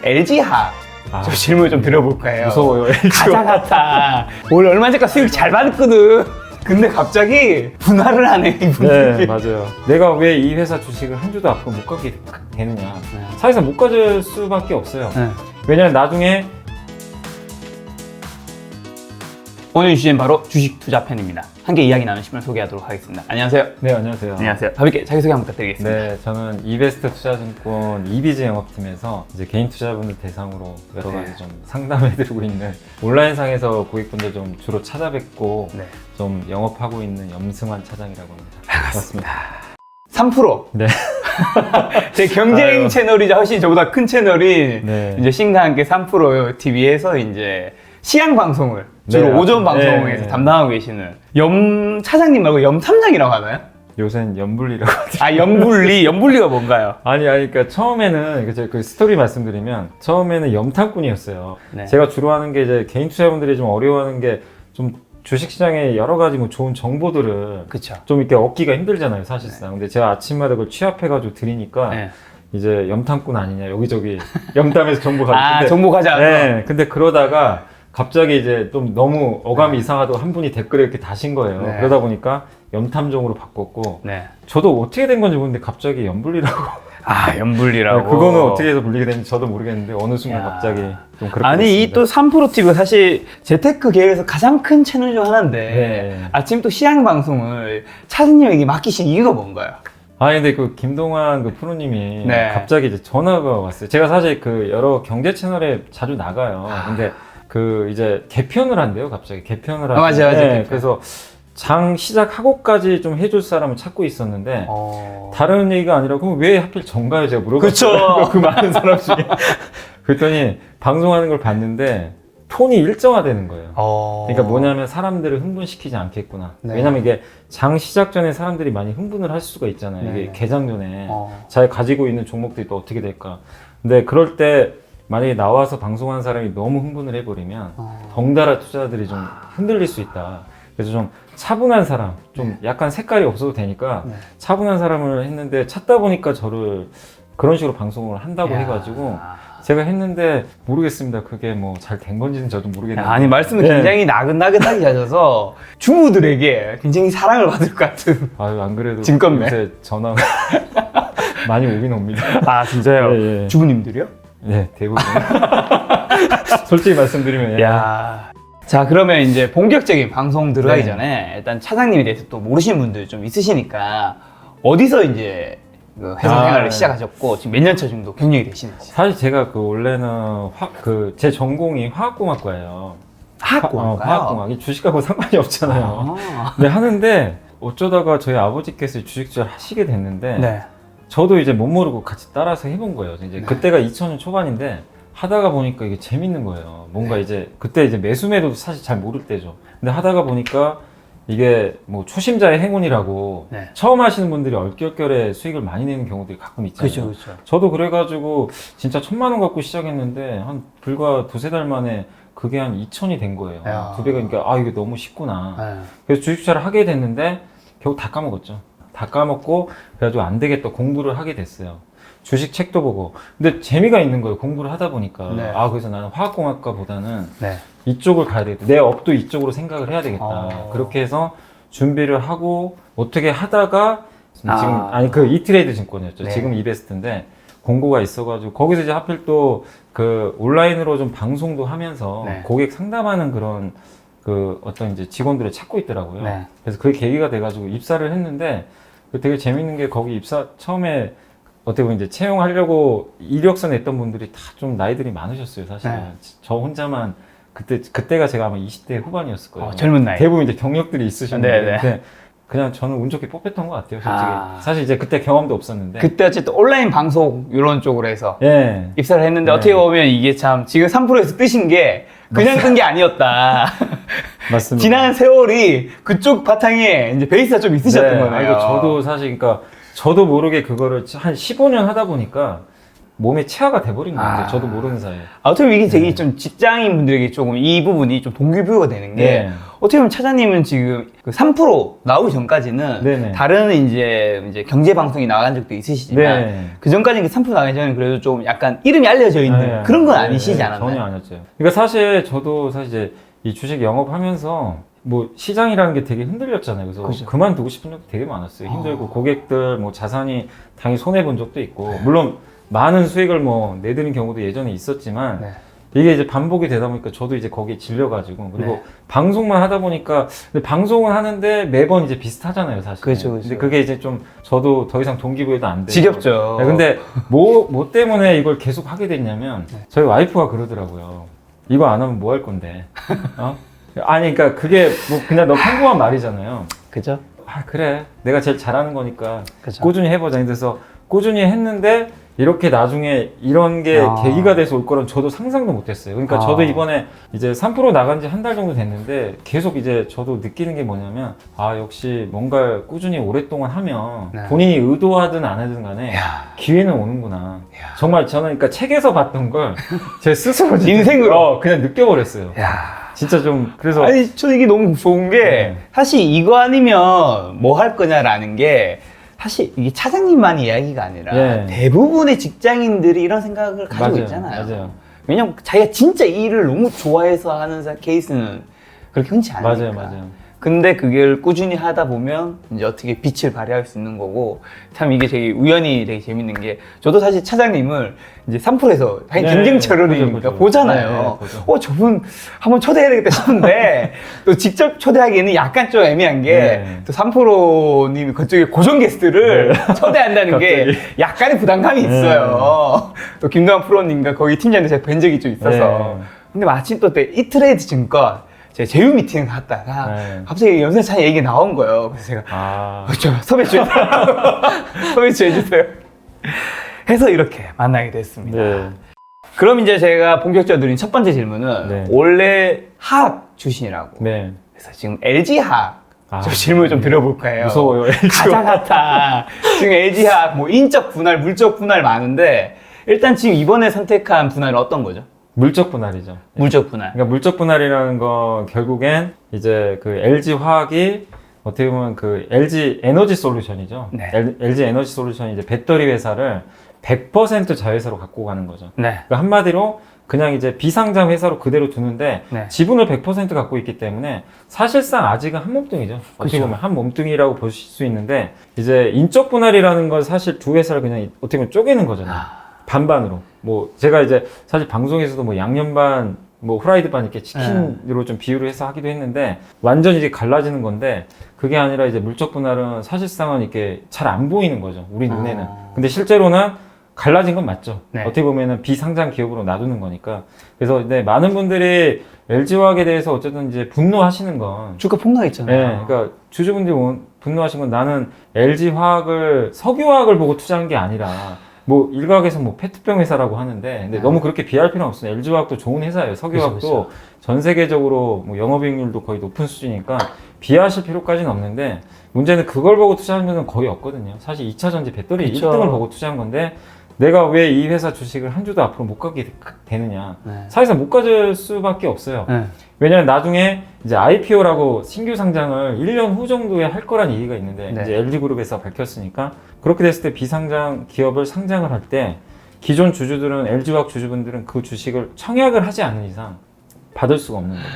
LG화 좀 질문을 좀 드려볼 거예요. 무서워요. 가자같아. 원래 얼마 전까지 수익 잘 받았거든. 근데 갑자기 분할을 하네, 이분이. 네, 맞아요. 내가 왜 이 회사 주식을 한 주도 앞으로 못 가게 되느냐. 사실상 못 가질 수밖에 없어요. 네. 왜냐면 나중에 오늘 주제는 바로 주식 투자 편입니다. 함께 이야기 나누는 분을 소개하도록 하겠습니다. 안녕하세요. 네, 안녕하세요. 안녕하세요. 가볍게 자기소개 한번 부탁드리겠습니다. 네, 저는 이베스트 투자증권 이비즈 영업팀에서 이제 개인 투자분들 대상으로 여러 가지 좀 상담해드리고 있는 온라인상에서 고객분들 좀 주로 찾아뵙고 네. 좀 영업하고 있는 염승환 차장이라고 합니다. 반갑습니다. 3%. 네. 제 경쟁 아유. 채널이자 훨씬 저보다 큰 채널인 네. 이제 신과 함께 3% TV에서 이제 시향 방송을 주로 네, 오전 방송에서 네. 담당하고 계시는 염 차장님 말고 염 삼장이라고 하나요? 요새는 연불리라고 하죠. 아, 염불리가 뭔가요? 그러니까 처음에는 그 스토리 말씀드리면 처음에는 염탐꾼이었어요. 네. 제가 주로 하는 게 이제 개인 투자분들이 좀 어려워하는 게 좀 주식시장에 여러 가지 뭐 좋은 정보들을 그쵸. 좀 이렇게 얻기가 힘들잖아요, 사실상. 근데 제가 아침마다 그걸 취합해가지고 드리니까 네. 이제 염탐꾼 아니냐, 여기저기 염탐에서 정보 가지고. 아, 정보 가져와서. 네, 근데 그러다가 갑자기 이제 좀 너무 어감이 이상하다고 한 분이 댓글에 이렇게 다신 거예요. 네. 그러다 보니까 염탐종으로 바꿨고 네. 저도 어떻게 된 건지 모르는데 갑자기 염불리라고. 아, 염불리라고. 그거는 어떻게 해서 불리게 됐는지 저도 모르겠는데 어느 순간 야. 갑자기 좀 그렇게 아니, 이 됐습니다. 또 3%TV가 사실 재테크 계열에서 가장 큰 채널 중 하나인데 네. 아침 또 시향 방송을 차장님에게 맡기신 이유가 뭔가요? 근데 그 김동환 그 프로님이 네. 갑자기 이제 전화가 왔어요. 제가 사실 그 여러 경제 채널에 자주 나가요. 근데 그 이제 개편을 한대요. 갑자기 개편을 하고. 맞아요. 개편. 그래서 장 시작하고까지 좀 해줄 사람을 찾고 있었는데 다른 얘기가 아니라 그럼 왜 하필 정가요? 제가 물어봤어요. 그쵸. 그 많은 사람 중에. 그랬더니 방송하는 걸 봤는데 톤이 일정화되는 거예요. 그러니까 뭐냐면 사람들을 흥분시키지 않겠구나. 네. 왜냐면 이게 장 시작 전에 사람들이 많이 흥분을 할 수가 있잖아요. 네. 이게 개장 전에 잘 잘 가지고 있는 종목들이 또 어떻게 될까. 근데 그럴 때 만약에 나와서 방송한 사람이 너무 흥분을 해버리면 덩달아 투자자들이 좀 흔들릴 수 있다. 그래서 좀 차분한 사람, 좀 약간 색깔이 없어도 되니까 네. 차분한 사람을 했는데 찾다 보니까 저를 그런 식으로 방송을 한다고 해가지고 제가 했는데 모르겠습니다. 그게 뭐 잘 된 건지는 저도 모르겠는데. 아니, 말씀을 네. 굉장히 나긋나긋하게 하셔서 주부들에게 굉장히 사랑을 받을 것 같은. 아유, 안 그래도 진검매. 요새 전화가 많이 오긴 옵니다. 아, 진짜요? 예, 예. 주부님들이요? 네, 대부분. 솔직히 말씀드리면. 예. 야. 자, 그러면 이제 본격적인 방송 들어가기 네. 전에 일단 차장님에 대해서 또 모르시는 분들 좀 있으시니까 어디서 이제 그 회사 생활을 네. 시작하셨고 지금 몇 년 차 정도 경력이 되시는지. 사실 제가 그 원래는 제 전공이 화학공학과예요. 화학공학과요? 화학공학이 주식하고 상관이 없잖아요. 아. 네, 하는데 어쩌다가 저희 아버지께서 주식 투자를 하시게 됐는데 네. 저도 이제 못 모르고 같이 따라서 해본 거예요. 이제 그때가 2000년 초반인데 하다가 보니까 이게 재밌는 거예요. 뭔가 이제 그때 이제 매수매도 사실 잘 모를 때죠. 근데 하다가 보니까 이게 뭐 초심자의 행운이라고 네. 처음 하시는 분들이 얼결결에 수익을 많이 내는 경우들이 가끔 있잖아요. 그렇죠. 저도 그래가지고 진짜 1000만 원 갖고 시작했는데 한 불과 두세 달 만에 그게 한 2000이 된 거예요. 야. 두 배가. 그러니까 이게 너무 쉽구나. 네. 그래서 주식 투자를 하게 됐는데 결국 다 까먹었죠. 다 까먹고 그래가지고 안 되겠다 공부를 하게 됐어요. 주식 책도 보고. 근데 재미가 있는 거예요. 공부를 하다 보니까. 네. 그래서 나는 화학공학과보다는 네. 이쪽을 가야 되겠다. 내 업도 이쪽으로 생각을 해야 되겠다. 그렇게 해서 준비를 하고 어떻게 하다가 지금 그 이트레이드 증권이었죠. 네. 지금 이베스트인데 공고가 있어가지고 거기서 이제 하필 또 그 온라인으로 좀 방송도 하면서 네. 고객 상담하는 그런 그 어떤 이제 직원들을 찾고 있더라고요. 네. 그래서 그게 계기가 돼가지고 입사를 했는데 되게 재밌는 게 거기 입사 처음에 어떻게 보면 이제 채용하려고 이력서 냈던 분들이 다 좀 나이들이 많으셨어요, 사실은. 네. 저 혼자만 그때가 제가 아마 20대 후반이었을 거예요. 젊은 나이. 대부분 이제 경력들이 있으셨는데 네, 네. 그냥 저는 운 좋게 뽑혔던 것 같아요, 솔직히. 사실 이제 그때 경험도 없었는데. 그때 어쨌든 온라인 방송 이런 쪽으로 해서 예. 입사를 했는데 네. 어떻게 보면 이게 참 지금 3%에서 뜨신 게 그냥 뜬 게 아니었다. 맞습니다. 지난 세월이 그쪽 바탕에 이제 베이스가 좀 있으셨던 거네요. 저도 사실 그러니까 저도 모르게 그거를 한 15년 하다 보니까 몸에 치아가 돼버린 거예요. 아. 저도 모르는 사이에. 어떻게 보면 이게 되게 좀 직장인 분들에게 조금 이 부분이 좀 동기부여가 되는 게 네. 어떻게 보면 차장님은 지금 그 3% 나오기 전까지는 네네. 다른 이제 경제 방송이 나간 적도 있으시지만 네. 그 전까지는 3% 나가기 전에 그래도 좀 약간 이름이 알려져 있는 네. 그런 건 네. 아니시지 네. 않았나요? 전혀 아니었죠. 그러니까 사실 저도 사실 이제 이 주식 영업하면서 뭐 시장이라는 게 되게 흔들렸잖아요. 그래서 그죠. 그만두고 싶은 적도 되게 많았어요. 힘들고 고객들 뭐 자산이 당연히 손해 본 적도 있고 물론 많은 수익을 뭐 내드린 경우도 예전에 있었지만 네. 이게 이제 반복이 되다 보니까 저도 이제 거기에 질려가지고 그리고 네. 방송만 하다 보니까 근데 방송은 하는데 매번 이제 비슷하잖아요, 사실. 그렇죠, 그렇죠. 근데 그게 이제 좀 저도 더 이상 동기부여도 안 되고. 지겹죠. 네, 근데 뭐 때문에 이걸 계속 하게 됐냐면 저희 와이프가 그러더라고요. 이거 안 하면 뭐 할 건데? 어? 아니, 그러니까 그게 뭐 그냥 너무 평범한 말이잖아요. 그죠? 아, 그래. 내가 제일 잘하는 거니까 그죠. 꾸준히 해보자. 그래서 꾸준히 했는데 이렇게 나중에 이런 게 아. 계기가 돼서 올 거란 저도 상상도 못했어요. 그러니까 아. 저도 이번에 이제 3% 나간 지 한 달 정도 됐는데 계속 이제 저도 느끼는 게 뭐냐면 아, 역시 뭔가 꾸준히 오랫동안 하면 네. 본인이 의도하든 안 하든 간에 야. 기회는 오는구나. 야. 정말 저는 그러니까 책에서 봤던 걸 제 스스로 진짜 인생으로. 그냥 느껴버렸어요. 야. 진짜 좀 그래서 아니, 저 이게 너무 좋은 게 네. 사실 이거 아니면 뭐 할 거냐라는 게 사실 이게 차장님만의 이야기가 아니라 네. 대부분의 직장인들이 이런 생각을 가지고 맞아요. 있잖아요. 맞아요. 왜냐면 자기가 진짜 이 일을 너무 좋아해서 하는 케이스는 그렇게 흔치 않으니까. 맞아요. 근데 그걸 꾸준히 하다 보면 이제 어떻게 빛을 발휘할 수 있는 거고 참 이게 되게 우연히 되게 재밌는 게 저도 사실 차장님을 이제 3%에서 네, 경쟁 철원이니까 보죠. 보잖아요. 네, 보죠. 저분 한번 초대해야 되겠다 싶은데 또 직접 초대하기에는 약간 좀 애매한 게 네. 또 3%님이 그쪽에 고정 게스트를 초대한다는 게 갑자기. 약간의 부담감이 있어요. 또 김동환 프로님과 거기 팀장도 제가 뵌 적이 좀 있어서 네. 근데 마침 또 이트레이드 증권 제가 제휴 미팅을 갔다가 네. 갑자기 연쇄차이 얘기가 나온 거예요. 그래서 제가 아, 저 섭외 좀 섭외 좀 해주세요. 해서 이렇게 만나게 됐습니다. 네. 그럼 이제 제가 본격적으로 드린 첫 번째 질문은 네. 원래 화학 출신이라고. 네. 그래서 지금 LG 화학 아, 좀 질문을 좀 드려볼 거예요. 무서워요, LG 가장 핫한 지금 LG 화학 뭐 인적 분할, 물적 분할 많은데 일단 지금 이번에 선택한 분할은 어떤 거죠? 물적 분할이죠. 물적 분할. 그러니까 물적 분할이라는 건 결국엔 이제 그 LG 화학이 어떻게 보면 그 LG 에너지 솔루션이죠. 네. LG 에너지 솔루션이 이제 배터리 회사를 100% 자회사로 갖고 가는 거죠. 네. 그러니까 한마디로 그냥 이제 비상장 회사로 그대로 두는데 네. 지분을 100% 갖고 있기 때문에 사실상 아직은 한 몸뚱이죠. 어떻게 그쵸. 보면 한 몸뚱이라고 보실 수 있는데 이제 인적 분할이라는 건 사실 두 회사를 그냥 어떻게 보면 쪼개는 거잖아요. 반반으로. 뭐 제가 이제 사실 방송에서도 뭐 양념 반, 뭐 후라이드 반 이렇게 치킨으로 좀 비유를 해서 하기도 했는데 완전히 이제 갈라지는 건데 그게 아니라 이제 물적 분할은 사실상은 이렇게 잘 안 보이는 거죠. 우리 눈에는. 근데 실제로는 갈라진 건 맞죠. 네. 어떻게 보면은 비상장 기업으로 놔두는 거니까. 그래서 네, 많은 분들이 LG화학에 대해서 어쨌든 이제 분노하시는 건 주가 폭락했잖아요. 네, 그러니까 주주분들이 분노하신 건 나는 LG화학을 석유화학을 보고 투자한 게 아니라 뭐 일각에서 뭐 페트병 회사라고 하는데 근데 너무 그렇게 비할 필요는 없어요. LG화학도 좋은 회사예요. 석유화학도 그쵸. 전 세계적으로 뭐 영업이익률도 거의 높은 수준이니까 비하하실 필요까지는 없는데 문제는 그걸 보고 투자하는 건 거의 없거든요. 사실 2차 전지 배터리 그쵸. 1등을 보고 투자한 건데 내가 왜 이 회사 주식을 한 주도 앞으로 못 갖게 되느냐. 네. 사실상 못 가질 수밖에 없어요. 네. 왜냐면 나중에 이제 IPO라고 신규 상장을 1년 후 정도에 할 거란 얘기가 있는데 네. 이제 LG그룹에서 밝혔으니까 그렇게 됐을 때 비상장 기업을 상장을 할 때 기존 주주들은 LG화학 주주분들은 그 주식을 청약을 하지 않는 이상 받을 수가 없는 거죠.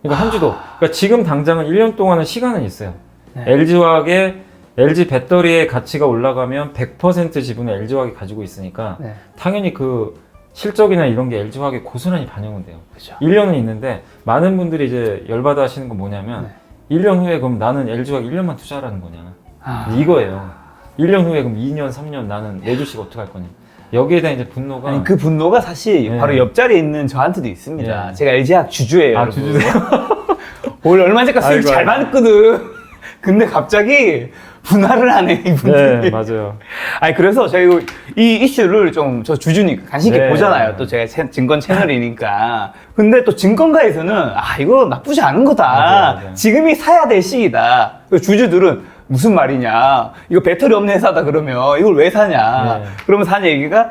그러니까 한 주도. 그러니까 지금 당장은 1년 동안은 시간은 있어요. 네. LG화학의 LG 배터리의 가치가 올라가면 100% 지분을 LG화학이 가지고 있으니까 네. 당연히 그 실적이나 이런 게 LG화학에 고스란히 반영은 돼요. 그죠. 1년은 있는데 많은 분들이 이제 열받아 하시는 건 뭐냐면 1년 후에 그럼 나는 LG화학 1년만 투자하라는 거냐. 아. 이거예요. 1년 후에 그럼 2년, 3년 나는 내 주식 어떻게 할 거냐. 여기에 대한 이제 분노가 아니, 그 분노가 사실 네. 바로 옆자리에 있는 저한테도 있습니다. 네. 제가 LG화학 주주예요. 아, 여러분. 주주세요? 원래 얼마 전까지 수익 아이고, 잘 아이고. 받았거든. 근데 갑자기 분할을 하네, 이분들이. 네, 맞아요. 아니, 그래서 저희 이 이슈를 좀 저 주주니까 간신히 네. 보잖아요. 또 제가 증권 채널이니까. 근데 또 증권가에서는 이거 나쁘지 않은 거다. 맞아요. 지금이 사야 될 시기다. 그 주주들은 무슨 말이냐. 이거 배터리 없는 회사다 그러면 이걸 왜 사냐. 네. 그러면서 하는 얘기가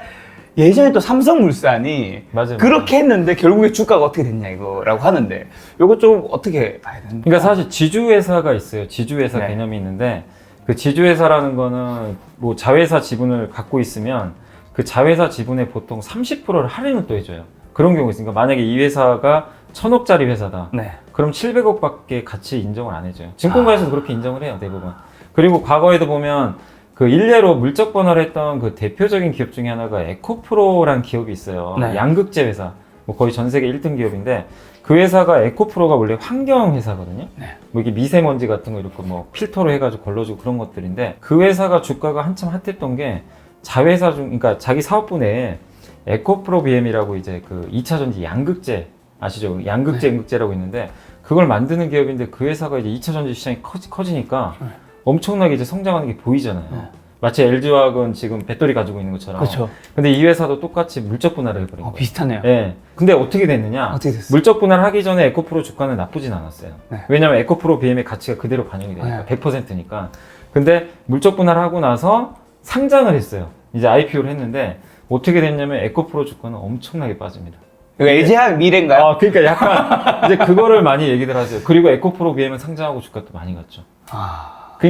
예전에 또 삼성물산이 맞아요. 그렇게 했는데 결국에 주가가 어떻게 됐냐 이거라고 하는데 요거 좀 어떻게 봐야 되는가? 그러니까 사실 지주회사가 있어요. 지주회사 네. 개념이 있는데 그 지주회사라는 거는 뭐 자회사 지분을 갖고 있으면 그 자회사 지분의 보통 30%를 할인을 또 해줘요. 그런 경우가 있으니까 만약에 이 회사가 1000억짜리 회사다. 네. 그럼 700억밖에 가치 인정을 안 해줘요. 증권가에서도 그렇게 인정을 해요, 대부분. 그리고 과거에도 보면 그 일례로 물적 번호를 했던 그 대표적인 기업 중에 하나가 에코프로라는 기업이 있어요. 네. 양극재 회사. 뭐 거의 전 세계 1등 기업인데 그 회사가 에코프로가 원래 환경 회사거든요. 네. 뭐 이게 미세먼지 같은 거 이렇게 뭐 필터로 해가지고 걸러주고 그런 것들인데 그 회사가 주가가 한참 핫했던 게 자회사 중, 그러니까 자기 사업부 내에 에코프로 BM이라고 이제 그 2차 전지 양극재 아시죠? 양극재, 음극재라고 있는데 그걸 만드는 기업인데 그 회사가 이제 2차 전지 시장이 커지니까 엄청나게 이제 성장하는 게 보이잖아요. 마치 LG화학은 지금 배터리 가지고 있는 것처럼. 그렇죠. 근데 이 회사도 똑같이 물적 분할을 해버린 거예요. 비슷하네요. 예. 근데 어떻게 됐느냐? 어떻게 됐어요? 물적 분할하기 전에 에코프로 주가는 나쁘진 않았어요. 네. 왜냐면 에코프로 BM의 가치가 그대로 반영이 되니까 네. 100%니까. 근데 물적 분할하고 나서 상장을 했어요. 이제 IPO를 했는데 어떻게 됐냐면 에코프로 주가는 엄청나게 빠집니다. 이거 LG화학 미래인가요? 아, 그러니까 약간 이제 그거를 많이 얘기들 하세요. 그리고 에코프로 BM은 상장하고 주가도 많이 갔죠.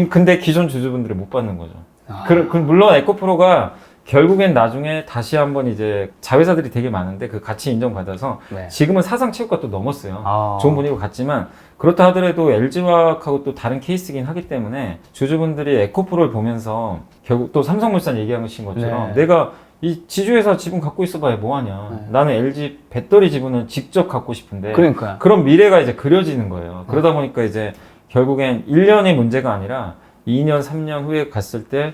근데 기존 주주분들이 못 받는 거죠. 물론 에코프로가 결국엔 나중에 다시 한번 이제 자회사들이 되게 많은데 그 가치 인정받아서 네. 지금은 사상 최고가 또 넘었어요. 아. 좋은 분위기로 갔지만 그렇다 하더라도 LG화학하고 또 다른 케이스긴 하기 때문에 주주분들이 에코프로를 보면서 결국 또 삼성물산 얘기하신 것처럼 네. 내가 이 지주회사 지분 갖고 있어봐야 뭐하냐. 네. 나는 LG 배터리 지분은 직접 갖고 싶은데 그러니까요. 그런 미래가 이제 그려지는 거예요. 그러다 보니까 이제 결국엔 1년의 문제가 아니라 2년, 3년 후에 갔을 때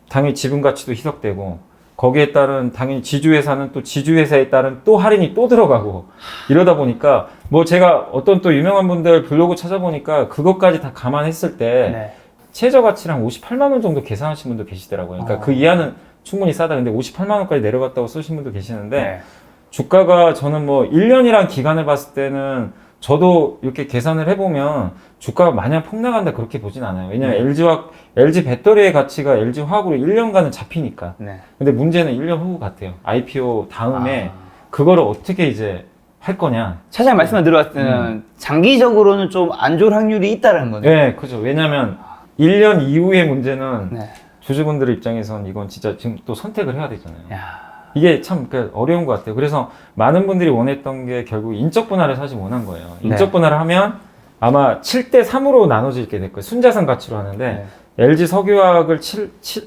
당연히 지분 가치도 희석되고 거기에 따른 당연히 지주회사는 또 지주회사에 따른 또 할인이 또 들어가고 이러다 보니까 뭐 제가 어떤 또 유명한 분들 블로그 찾아보니까 그것까지 다 감안했을 때 네. 최저 가치랑 58만 원 정도 계산하신 분도 계시더라고요. 그러니까 그 이하는 충분히 싸다. 근데 58만 원까지 내려갔다고 쓰신 분도 계시는데 네. 주가가 저는 뭐 1년이란 기간을 봤을 때는 저도 이렇게 계산을 해보면 주가가 마냥 폭락한다 그렇게 보진 않아요. 왜냐면 LG 배터리의 가치가 LG 화학으로 1년간은 잡히니까. 네. 근데 문제는 1년 후 같아요. IPO 다음에 그거를 어떻게 이제 할 거냐. 차장님 말씀을 들어봤을 때는 장기적으로는 좀 안 좋을 확률이 있다는 거죠. 네, 그죠. 왜냐면 1년 이후의 문제는 네. 주주분들 입장에선 이건 진짜 지금 또 선택을 해야 되잖아요. 야. 이게 참 어려운 것 같아요. 그래서 많은 분들이 원했던 게 결국 인적 분할을 사실 원한 거예요. 인적 네. 분할을 하면 아마 7대 3으로 나눠지게 될 거예요. 순자산 가치로 하는데 네. LG 석유화학을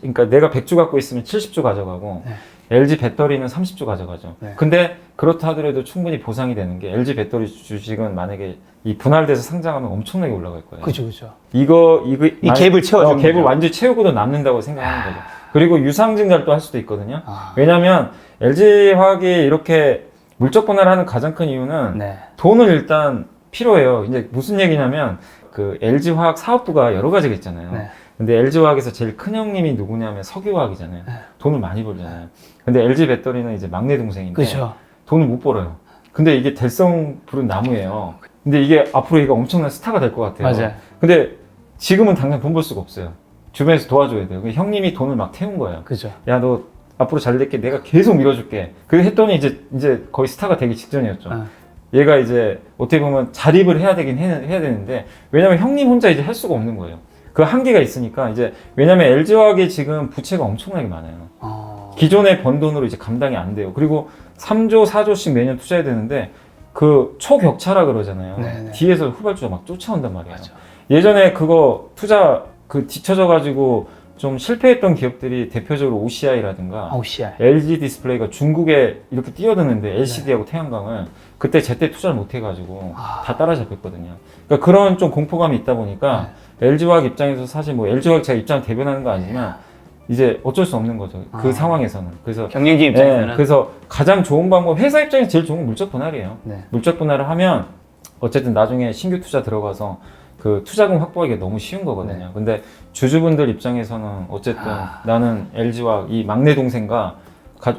그러니까 내가 100주 갖고 있으면 70주 가져가고 네. LG 배터리는 30주 가져가죠. 네. 근데 그렇다 하더라도 충분히 보상이 되는 게 LG 배터리 주식은 만약에 이 분할돼서 상장하면 엄청나게 올라갈 거예요. 그죠, 그죠. 이 갭을 채워주는 갭을 거죠. 완전히 채우고도 남는다고 생각하는 거죠. 그리고 유상증자를 또 할 수도 있거든요. 왜냐하면 LG화학이 이렇게 물적 분할을 하는 가장 큰 이유는 네. 돈을 일단 필요해요. 이제 무슨 얘기냐면 그 LG화학 사업부가 여러 가지가 있잖아요. 네. 근데 LG화학에서 제일 큰 형님이 누구냐면 석유화학이잖아요. 돈을 많이 벌잖아요. 근데 LG 배터리는 이제 막내 동생인데 그죠. 돈을 못 벌어요. 근데 이게 될성 부른 나무예요. 근데 이게 앞으로 얘가 엄청난 스타가 될 것 같아요. 맞아요. 근데 지금은 당장 돈 벌 수가 없어요. 주변에서 도와줘야 돼요. 형님이 돈을 막 태운 거예요. 그죠. 야, 너 앞으로 잘 될게. 내가 계속 밀어줄게. 그래 했더니 이제 거의 스타가 되기 직전이었죠. 얘가 이제 어떻게 보면 자립을 해야 되는데 왜냐면 형님 혼자 이제 할 수가 없는 거예요. 그 한계가 있으니까 이제 왜냐면 LG화학이 지금 부채가 엄청나게 많아요. 기존에 번 돈으로 이제 감당이 안 돼요. 그리고 3조, 4조씩 매년 투자해야 되는데 그 초격차라 그러잖아요. 네네. 뒤에서 후발주가 막 쫓아온단 말이에요. 맞아. 예전에 그거 투자 뒤쳐져가지고 좀 실패했던 기업들이 대표적으로 OCI라든가 OCI. LG 디스플레이가 중국에 이렇게 뛰어드는데 LCD하고 태양광을 그때 제때 투자를 못 해가지고 다 따라잡혔거든요. 그러니까 그런 좀 공포감이 있다 보니까 LG화학 입장에서 사실 뭐 LG화학 제가 입장 대변하는 거 아니지만 이제 어쩔 수 없는 거죠. 그 상황에서는. 그래서 경영진 입장에서는. 그래서 가장 좋은 방법, 회사 입장에서 제일 좋은 건 물적 분할이에요. 네. 물적 분할을 하면 어쨌든 나중에 신규 투자 들어가서 그 투자금 확보하기가 너무 쉬운 거거든요. 네. 근데 주주분들 입장에서는 어쨌든 나는 LG화학 이 막내 동생과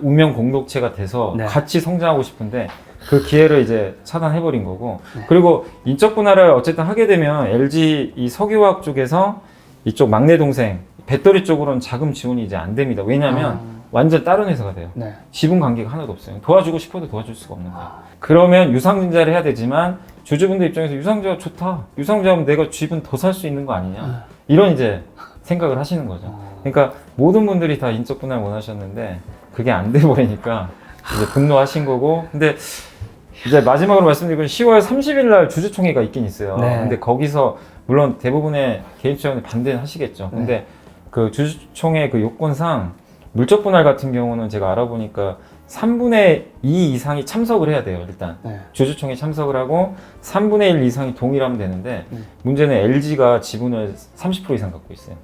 운명 공동체가 돼서 네. 같이 성장하고 싶은데 그 기회를 이제 차단해버린 거고 그리고 인적 분할을 어쨌든 하게 되면 LG 이 석유화학 쪽에서 이쪽 막내 동생 배터리 쪽으로는 자금 지원이 이제 안 됩니다. 왜냐하면 완전 다른 회사가 돼요. 네. 지분 관계가 하나도 없어요. 도와주고 싶어도 도와줄 수가 없는 거예요. 그러면 유상증자를 해야 되지만 주주분들 입장에서 유상증자 좋다. 유상증자하면 내가 지분 더 살 수 있는 거 아니냐. 이런 이제 생각을 하시는 거죠. 그러니까 모든 분들이 다 인적 분할 원하셨는데 그게 안 돼 버리니까 이제 분노하신 거고. 근데 이제 마지막으로 말씀드리면 10월 30일 날 주주총회가 있긴 있어요. 네. 근데 거기서 물론 대부분의 개인 투자자는 반대는 하시겠죠. 근데 그 주주총회 그 요건상 물적 분할 같은 경우는 제가 알아보니까 3분의 2 이상이 참석을 해야 돼요. 일단 네. 주주총회 참석을 하고 3분의 1 이상이 동의하면 되는데 문제는 LG가 지분을 30% 이상 갖고 있어요.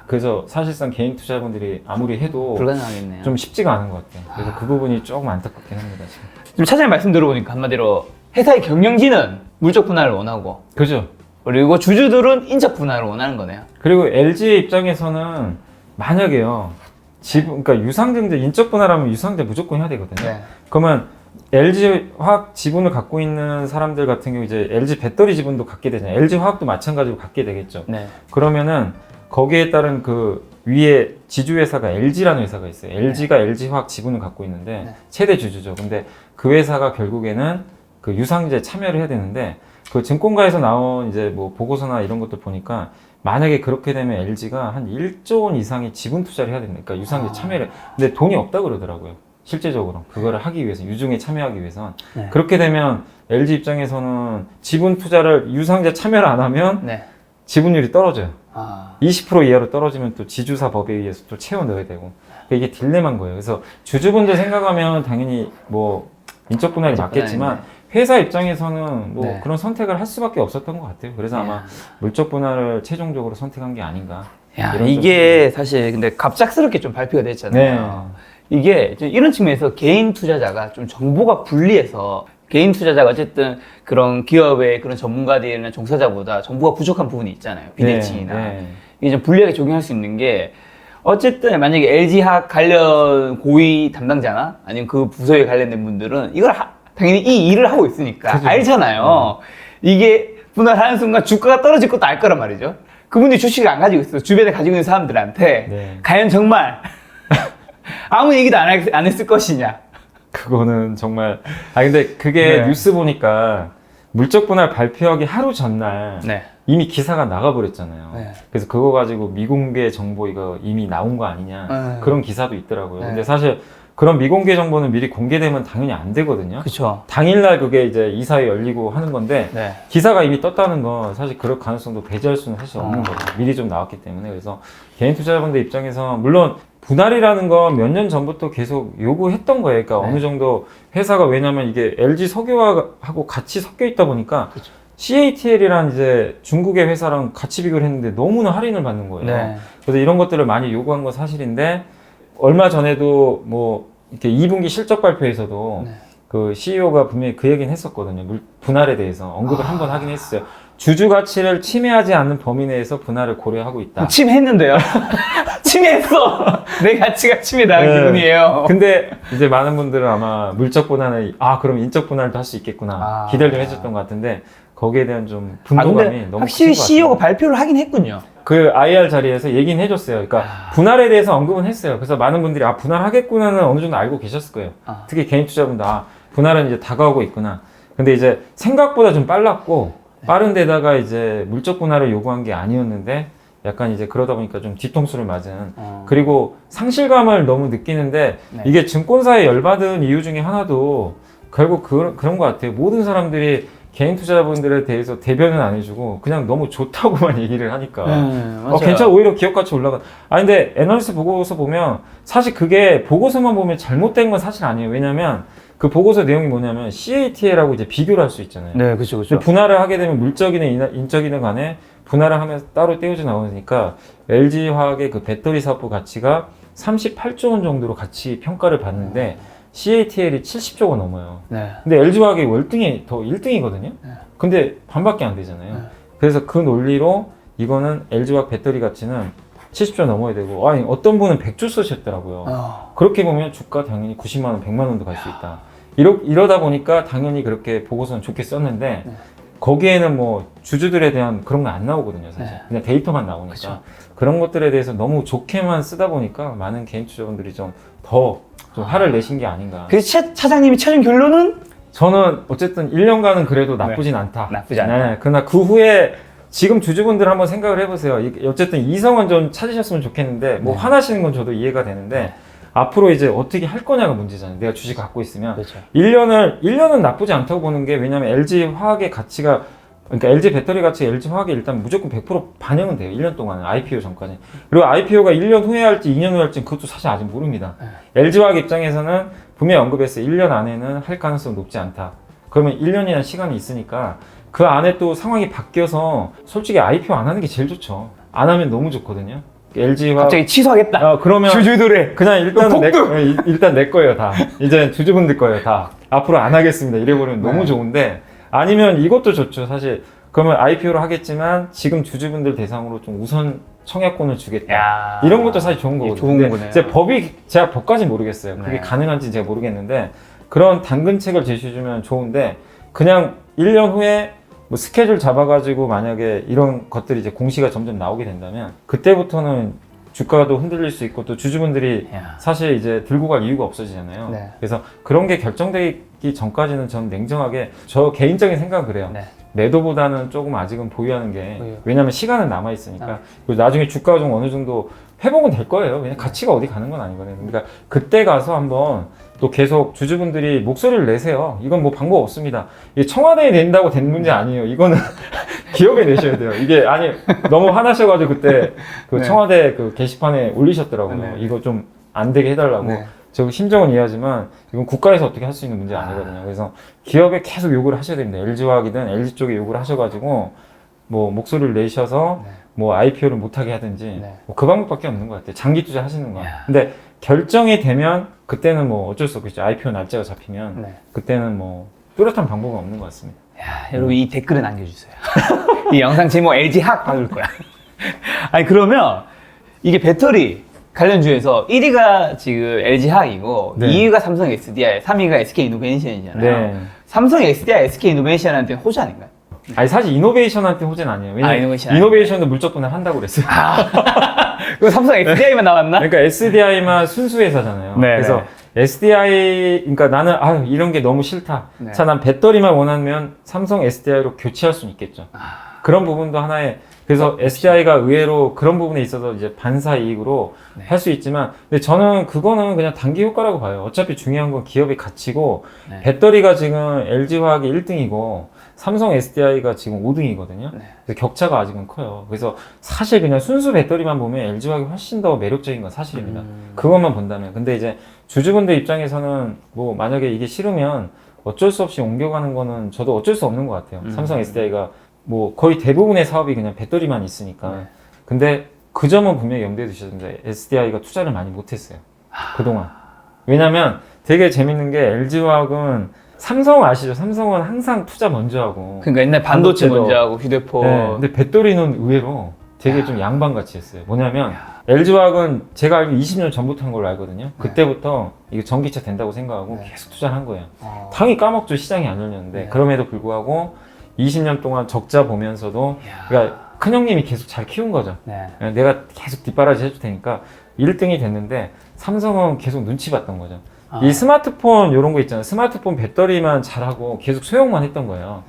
그래서 사실상 개인 투자자분들이 아무리 해도 불가능하겠네요. 좀 쉽지가 않은 것 같아요. 그래서 그 부분이 조금 안타깝긴 합니다. 지금. 지금 차장님 말씀 들어보니까 한마디로 회사의 경영진은 물적 분할을 원하고 그죠? 그리고 주주들은 인적 분할을 원하는 거네요. 그리고 LG의 입장에서는 만약에요. 그러니까 유상증자, 인적 분할하면 유상증자 무조건 해야 되거든요. 네. 그러면 LG 화학 지분을 갖고 있는 사람들 같은 경우 이제 LG 배터리 지분도 갖게 되잖아요. LG 화학도 마찬가지로 갖게 되겠죠. 네. 그러면은 거기에 따른 그 위에 지주회사가 LG라는 회사가 있어요. LG가 LG 화학 지분을 갖고 있는데 네. 최대 주주죠. 근데 그 회사가 결국에는 그 유상증자에 참여를 해야 되는데 그 증권가에서 나온 이제 뭐 보고서나 이런 것들 보니까 만약에 그렇게 되면 LG가 한 1조 원 이상의 지분 투자를 해야 됩니다. 그러니까 유상증자 참여를. 근데 돈이 없다 그러더라고요. 실제적으로 그거를 하기 위해서 유증에 참여하기 위해선 네. 그렇게 되면 LG 입장에서는 지분 투자를 유상증자 참여를 안 하면 네. 지분율이 떨어져요. 아. 20% 이하로 떨어지면 또 지주사 법에 의해서 또 채워 넣어야 되고 이게 딜레마인 거예요. 그래서 주주분들 생각하면 당연히 뭐 인적 분할이 맞겠지만 회사 입장에서는 뭐 네. 그런 선택을 할 수밖에 없었던 것 같아요. 그래서 아마 물적 분할을 최종적으로 선택한 게 아닌가. 야, 이런 이게 사실 근데 갑작스럽게 좀 발표가 됐잖아요. 이게 좀 이런 측면에서 개인 투자자가 좀 정보가 불리해서 개인 투자자가 어쨌든 그런 기업의 그런 전문가들이나 종사자보다 정보가 부족한 부분이 있잖아요. 비대칭이나. 네. 이게 좀 불리하게 적용할 수 있는 게 어쨌든 만약에 LG학 관련 고위 담당자나 아니면 그 부서에 관련된 분들은 이걸 당연히 이 일을 하고 있으니까 그죠. 알잖아요. 이게 분할하는 순간 주가가 떨어질 것도 알 거란 말이죠. 그분들이 주식을 안 가지고 있어. 주변에 가지고 있는 사람들한테 네. 과연 정말 아무 얘기도 안 했을 것이냐. 그거는 정말 근데 그게 네. 뉴스 보니까 물적 분할 발표하기 하루 전날 네. 이미 기사가 나가버렸잖아요. 네. 그래서 그거 가지고 미공개 정보 이거 이미 나온 거 아니냐 네. 그런 기사도 있더라고요. 네. 근데 사실 그런 미공개 정보는 미리 공개되면 당연히 안 되거든요. 그쵸. 당일날 그게 이제 이사회 열리고 하는 건데 네. 기사가 이미 떴다는 건 사실 그럴 가능성도 배제할 수는 사실 없는 거죠. 미리 좀 나왔기 때문에. 그래서 개인 투자자분들 입장에서 물론 분할이라는 건 몇 년 전부터 계속 요구했던 거예요. 그러니까 네. 어느 정도 회사가 왜냐면 이게 LG 석유화하고 같이 섞여 있다 보니까 그쵸. CATL이란 이제 중국의 회사랑 같이 비교를 했는데 너무나 할인을 받는 거예요. 네. 그래서 이런 것들을 많이 요구한 건 사실인데 얼마 전에도 뭐 이렇게 2분기 실적 발표에서도 네. 그 CEO가 분명히 그 얘기는 했었거든요. 분할에 대해서 언급을 한번 하긴 했어요. 주주 가치를 침해하지 않는 범위 내에서 분할을 고려하고 있다. 침해했는데요. 침해했어. 내 가치가 침해당한 네. 기분이에요. 근데 이제 많은 분들은 아마 물적 분할을 그럼 인적 분할도 할 수 있겠구나 기대를 좀 해줬던 것 같은데 거기에 대한 좀 분노감이 근데 너무 확실히 크신 것 CEO가 같아요. 발표를 하긴 했군요. 그 IR 자리에서 얘기는 해줬어요. 그러니까 분할에 대해서 언급은 했어요. 그래서 많은 분들이 분할하겠구나는 어느 정도 알고 계셨을 거예요. 특히 개인 투자분들 분할은 이제 다가오고 있구나. 근데 이제 생각보다 좀 빨랐고 빠른 데다가 이제 물적 분할을 요구한 게 아니었는데 약간 이제 그러다 보니까 좀 뒤통수를 맞은 그리고 상실감을 너무 느끼는데 네. 이게 증권사에 열받은 이유 중에 하나도 결국 그런 것 같아요. 모든 사람들이 개인 투자자분들에 대해서 대변은 안 해주고 그냥 너무 좋다고만 얘기를 하니까 괜찮아 오히려 기업 가치 올라가. 근데 애널리스트 보고서 보면 사실 그게 보고서만 보면 잘못된 건 사실 아니에요. 왜냐면 그 보고서 내용이 뭐냐면 CATL하고 이제 비교를 할 수 있잖아요. 네, 그렇죠, 그렇죠. 분할을 하게 되면 물적이든 인적이든 간에 분할을 하면 따로 떼어져 나오니까 LG 화학의 그 배터리 사업 가치가 38조 원 정도로 같이 평가를 받는데 CATL이 70조가 넘어요. 네. 근데 LG 화학이 월등히 더 1등이거든요. 근데 반밖에 안 되잖아요. 그래서 그 논리로 이거는 LG 화학 배터리 가치는 70조 넘어야 되고 어떤 분은 100조 쓰셨더라고요. 그렇게 보면 주가 당연히 90만 원, 100만 원도 갈 수 있다. 이러다 보니까 당연히 그렇게 보고서는 좋게 썼는데 거기에는 뭐 주주들에 대한 그런 거 안 나오거든요, 사실. 네. 그냥 데이터만 나오니까. 그쵸. 그런 것들에 대해서 너무 좋게만 쓰다 보니까 많은 개인 투자분들이 좀 더 좀 화를 내신 게 아닌가. 그래서 차장님이 찾은 결론은 저는 어쨌든 1년간은 그래도 나쁘진 않다. 나쁘지 않다. 네, 그러나 그 후에 지금 주주분들 한번 생각을 해보세요. 어쨌든 이성은 좀 찾으셨으면 좋겠는데 뭐 네. 화나시는 건 저도 이해가 되는데 앞으로 이제 어떻게 할 거냐가 문제잖아요. 내가 주식 갖고 있으면 그렇죠. 1년은 나쁘지 않다고 보는 게 왜냐면 LG 화학의 가치가 그러니까 LG 배터리 가치, LG 화학이 일단 무조건 100% 반영은 돼요. 1년 동안은 IPO 전까지. 그리고 IPO가 1년 후에 할지 2년 후에 할지 그것도 사실 아직 모릅니다. LG 화학 입장에서는 분명히 언급했어요. 1년 안에는 할 가능성이 높지 않다. 그러면 1년이라는 시간이 있으니까 그 안에 또 상황이 바뀌어서 솔직히 IPO 안 하는 게 제일 좋죠. 안 하면 너무 좋거든요. LG 화학 갑자기 취소하겠다. 그러면 주주들의 그냥 폭등! 일단 내 거예요 다. 이제 주주분들 거예요 다. 앞으로 안 하겠습니다. 이래버리면 네. 너무 좋은데 아니면 이것도 좋죠 사실. 그러면 IPO를 하겠지만 지금 주주분들 대상으로 좀 우선 청약권을 주겠다. 야. 이런 것도 사실 좋은 거거든요. 좋은 근데 거네요. 제가 법까지는 모르겠어요. 그게 네. 가능한지 제가 모르겠는데 그런 당근책을 제시해주면 좋은데 그냥 1년 후에 뭐 스케줄 잡아가지고 만약에 이런 것들이 이제 공시가 점점 나오게 된다면 그때부터는 주가도 흔들릴 수 있고 또 주주분들이 야. 사실 이제 들고 갈 이유가 없어지잖아요. 네. 그래서 그런 게 결정되기 전까지는 저는 냉정하게 저 개인적인 생각은 그래요. 네. 매도보다는 조금 아직은 보유하는 게 보유. 왜냐면 시간은 남아 있으니까 그리고 나중에 주가가 좀 어느 정도 회복은 될 거예요. 그냥 가치가 어디 가는 건 아니거든요. 그러니까 그때 가서 한번 또 계속 주주분들이 목소리를 내세요. 이건 뭐 방법 없습니다. 이게 청와대에 낸다고 된 문제 아니에요. 이거는 기업에 내셔야 돼요. 이게 아니 너무 화나셔가지고 그때 그 네. 청와대 그 게시판에 올리셨더라고요. 네. 이거 좀 안 되게 해달라고. 네. 저 심정은 이해하지만 이건 국가에서 어떻게 할 수 있는 문제 아니거든요. 그래서 기업에 계속 요구를 하셔야 됩니다. LG화학이든 LG 쪽에 요구를 하셔가지고 뭐 목소리를 내셔서 네. 뭐 IPO를 못하게 하든지 네. 뭐 그 방법밖에 없는 것 같아요. 장기 투자 하시는 거. 야. 근데 결정이 되면 그때는 뭐 어쩔 수 없겠죠. IPO 날짜가 잡히면 네. 그때는 뭐 뚜렷한 방법은 없는 것 같습니다. 야, 여러분 이 댓글에 남겨주세요. 이 영상 제목 LG 학 받을 거야. 아니 그러면 이게 배터리 관련주에서 1위가 지금 LG 화학이고 네. 2위가 삼성 SDI, 3위가 SK 이노베이션이잖아요. 네. 삼성 SDI, SK 이노베이션한테 호재 아닌가요? 아니 사실 이노베이션한테 호재는 아니에요. 왜냐면 이노베이션 이노베이션도 물적 분할 한다고 그랬어요. 그 삼성 SDI만 나왔나? 그러니까 SDI만 순수 회사잖아요. 네, 그래서 SDI 그러니까 나는 이런 게 너무 싫다. 네. 자, 난 배터리만 원하면 삼성 SDI로 교체할 수는 있겠죠. 그런 부분도 하나의 그래서 SDI가 의외로 그런 부분에 있어서 이제 반사 이익으로 네. 할 수 있지만 근데 저는 그거는 그냥 단기 효과라고 봐요. 어차피 중요한 건 기업의 가치고 네. 배터리가 지금 LG화학이 1등이고 삼성 SDI가 지금 5등이거든요. 네. 그래서 격차가 아직은 커요. 그래서 사실 그냥 순수 배터리만 보면 LG화학이 훨씬 더 매력적인 건 사실입니다. 그것만 본다면. 근데 이제 주주분들 입장에서는 뭐 만약에 이게 싫으면 어쩔 수 없이 옮겨가는 거는 저도 어쩔 수 없는 것 같아요. 삼성 SDI가 뭐 거의 대부분의 사업이 그냥 배터리만 있으니까. 네. 근데 그 점은 분명히 염두에 두셔야 됩니다. SDI가 투자를 많이 못했어요. 그동안. 왜냐면 되게 재밌는 게 LG화학은 삼성 아시죠? 삼성은 항상 투자 먼저 하고. 그러니까 옛날 반도체 반도체도. 먼저 하고 휴대폰. 네, 근데 배터리는 의외로 되게 좀 양반같이 했어요. 뭐냐면 LG화학은 제가 알기로 20년 전부터 한 걸로 알거든요. 그때부터 이게 전기차 된다고 생각하고 네. 계속 투자를 한 거예요. 어. 당연히 까먹죠. 시장이 안 열렸는데. 네. 그럼에도 불구하고 20년 동안 적자 보면서도 그러니까 큰형님이 계속 잘 키운 거죠. 네. 내가 계속 뒷바라지 해줄 테니까 1등이 됐는데 삼성은 계속 눈치 봤던 거죠. 아. 이 스마트폰 이런 거 있잖아요. 스마트폰 배터리만 잘하고 계속 소형만 했던 거예요.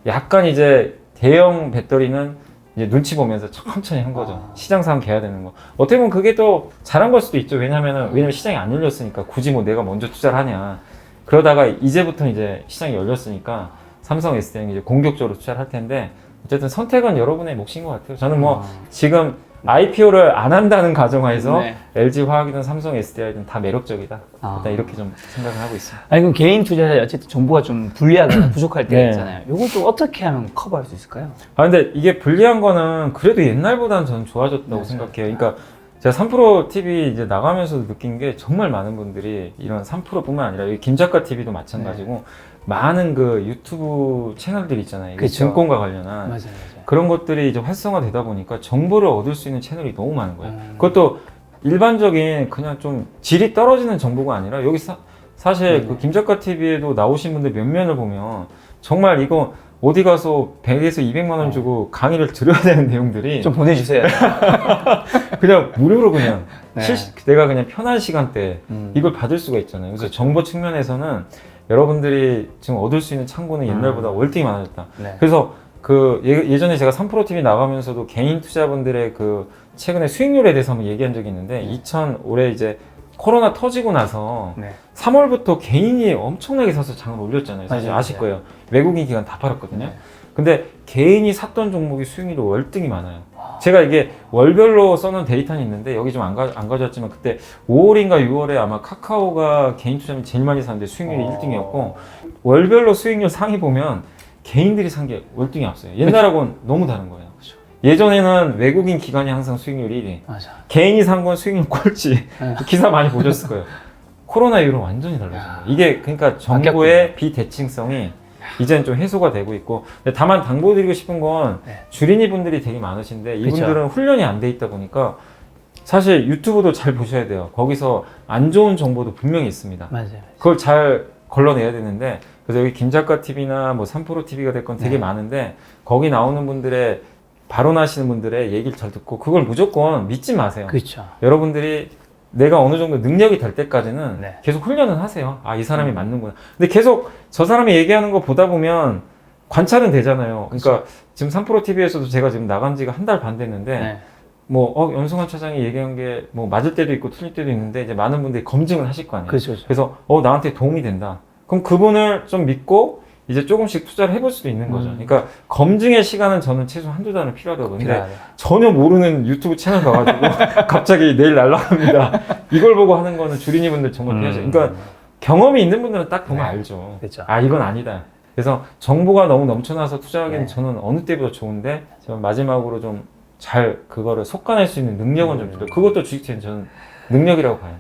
약간 이제 대형 배터리는 이제 눈치 보면서 천천히 한 거죠. 시장 상황 개야 되는 거. 어떻게 보면 그게 또 잘한 걸 수도 있죠. 왜냐면 시장이 안 열렸으니까 굳이 뭐 내가 먼저 투자를 하냐. 그러다가 이제부터 이제 시장이 열렸으니까 삼성 SDI는 이제 공격적으로 투자를 할 텐데 어쨌든 선택은 여러분의 몫인 것 같아요. 저는 뭐 지금 IPO를 안 한다는 가정하에서 네. LG화학이든 삼성 SDI든 다 매력적이다. 아. 일단 이렇게 좀 생각을 하고 있습니다. 아니 그럼 개인 투자자 어쨌든 정보가 좀 불리하거나 부족할 때가 네. 있잖아요. 이건 또 어떻게 하면 커버할 수 있을까요? 근데 이게 불리한 거는 그래도 옛날보다는 저는 좋아졌다고 맞아요. 생각해요. 그러니까 제가 3프로 TV 이제 나가면서도 느낀 게 정말 많은 분들이 이런 3프로뿐만 아니라 여기 김작가 TV도 마찬가지고 많은 그 유튜브 채널들이 있잖아요. 이게 그쵸. 증권과 관련한 맞아요. 그런 것들이 이제 활성화되다 보니까 정보를 얻을 수 있는 채널이 너무 많은 거예요. 음. 그것도 일반적인 그냥 좀 질이 떨어지는 정보가 아니라 여기 사실 그 김작가 TV에도 나오신 분들 몇 면을 보면 정말 이거 어디 가서 100에서 200만 원 주고 강의를 들어야 되는 내용들이 좀 보내주세요. 그냥 무료로 그냥 네. 내가 그냥 편한 시간대에 이걸 받을 수가 있잖아요. 그래서 그렇죠. 정보 측면에서는 여러분들이 지금 얻을 수 있는 창구는 옛날보다 월등히 많아졌다. 네. 그래서 그 예전에 제가 3프로TV 나가면서도 개인 투자분들의 그 최근에 수익률에 대해서 한번 얘기한 적이 있는데 올해 이제 코로나 터지고 나서 네. 3월부터 개인이 엄청나게 사서 장을 올렸잖아요. 사실 맞아요. 아실 거예요. 외국인 기관 다 팔았거든요. 네. 근데 개인이 샀던 종목이 수익률이 월등히 많아요. 제가 이게 월별로 써놓은 데이터는 있는데 여기 좀 안 가져왔지만 그때 5월인가 6월에 아마 카카오가 개인 투자면 제일 많이 샀는데 수익률이 1등이었고 월별로 수익률 상위 보면 개인들이 산 게 월등히 앞서요. 옛날하고는 너무 다른 거예요. 예전에는 외국인 기관이 항상 수익률 1위, 맞아. 개인이 산 건 수익률 꼴찌. 네. 기사 많이 보셨을 거예요. 코로나 이후로 완전히 달라졌어요. 이게 그러니까 정부의 비대칭성이 이제는 좀 해소가 되고 있고, 근데 다만 당부드리고 싶은 건 네. 주린이 분들이 되게 많으신데 이분들은 그쵸. 훈련이 안 돼 있다 보니까 사실 유튜브도 잘 보셔야 돼요. 거기서 안 좋은 정보도 분명히 있습니다. 맞아요. 그걸 잘 걸러내야 되는데, 그래서 여기 김작가 TV나 뭐 3프로 TV가 됐건 되게 네. 많은데 거기 나오는 분들의 발언하시는 분들의 얘기를 잘 듣고 그걸 무조건 믿지 마세요. 그렇죠. 여러분들이 내가 어느 정도 능력이 될 때까지는 네. 계속 훈련은 하세요. 아, 이 사람이 맞는구나. 근데 계속 저 사람이 얘기하는 거 보다 보면 관찰은 되잖아요. 그러니까 지금 3프로 TV에서도 제가 지금 나간 지가 한 달 반 됐는데 네. 연승환 차장이 얘기한 게 뭐 맞을 때도 있고 틀릴 때도 있는데 이제 많은 분들이 검증을 하실 거 아니에요. 그렇죠. 그래서 나한테 도움이 된다. 그럼 그분을 좀 믿고 이제 조금씩 투자를 해볼 수도 있는 거죠. 그러니까 검증의 시간은 저는 최소 한두 달은 필요하다고 보는데 필요하다. 전혀 모르는 유튜브 채널 가가지고 갑자기 내일 날라갑니다. 이걸 보고 하는 거는 주린이 분들 정말 피하죠. 그러니까 경험이 있는 분들은 딱 보면 네. 알죠. 그렇죠. 아, 이건 아니다. 그래서 정보가 너무 넘쳐나서 투자하기는 네. 저는 어느 때보다 좋은데 제가 마지막으로 좀 잘 그거를 속아낼 수 있는 능력은 좀 필요해요. 그것도 주식체는 저는 능력이라고 봐요.